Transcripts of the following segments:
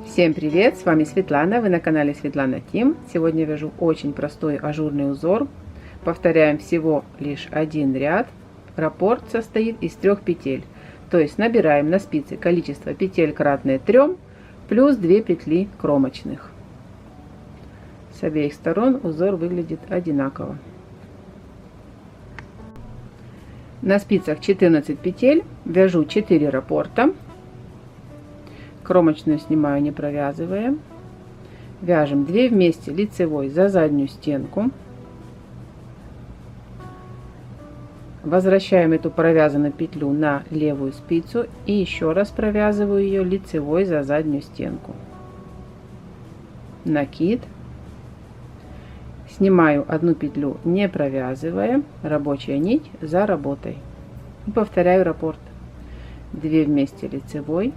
Всем привет! С вами Светлана, вы на канале Светлана Тим. Сегодня вяжу очень простой ажурный узор. Повторяем всего лишь один ряд. Раппорт состоит из 3 петель. То есть набираем на спицы количество петель кратное 3 плюс 2 петли кромочных. С обеих сторон узор выглядит одинаково. На спицах 14 петель, вяжу 4 раппорта. Кромочную снимаю, не провязывая. Вяжем 2 вместе лицевой за заднюю стенку. Возвращаем эту провязанную петлю на левую спицу и еще раз провязываю ее лицевой за заднюю стенку. Накид. Снимаю одну петлю, не провязывая, рабочая нить за работой. И повторяю раппорт. 2 вместе лицевой.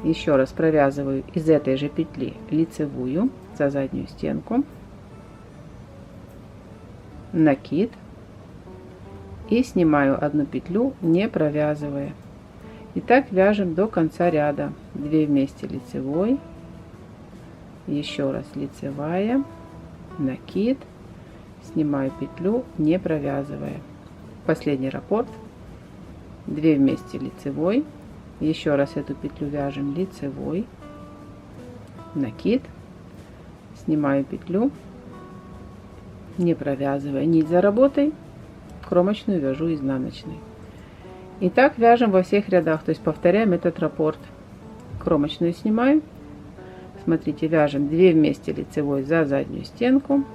Еще раз провязываю из этой же петли лицевую за заднюю стенку. Накид. И снимаю одну петлю, не провязывая. И так вяжем до конца ряда. 2 вместе лицевой. Еще раз лицевая, накид, снимаю петлю, не провязывая. Последний раппорт. 2 вместе лицевой, еще раз эту петлю вяжем лицевой, накид, снимаю петлю, не провязывая нить за работой, кромочную вяжу изнаночной. И так вяжем во всех рядах, то есть повторяем этот раппорт. Кромочную снимаю. Смотрите, вяжем 2 вместе лицевой за заднюю стенку,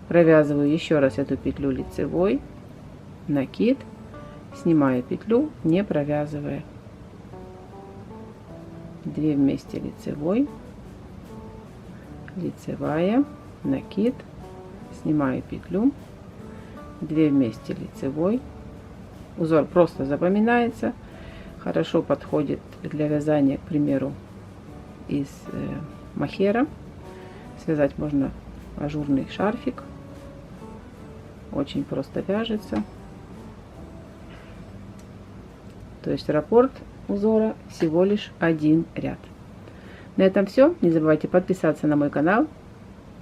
провязываю еще раз эту петлю лицевой, накид, снимаю петлю, не провязывая, 2 вместе лицевой, лицевая, накид, снимаю петлю, 2 вместе лицевой. Узор просто запоминается, хорошо подходит для вязания, к примеру, из мохера. Связать можно ажурный шарфик, очень просто вяжется. То есть раппорт узора всего лишь один ряд. На этом все. Не забывайте подписаться на мой канал.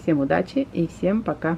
Всем удачи и всем пока.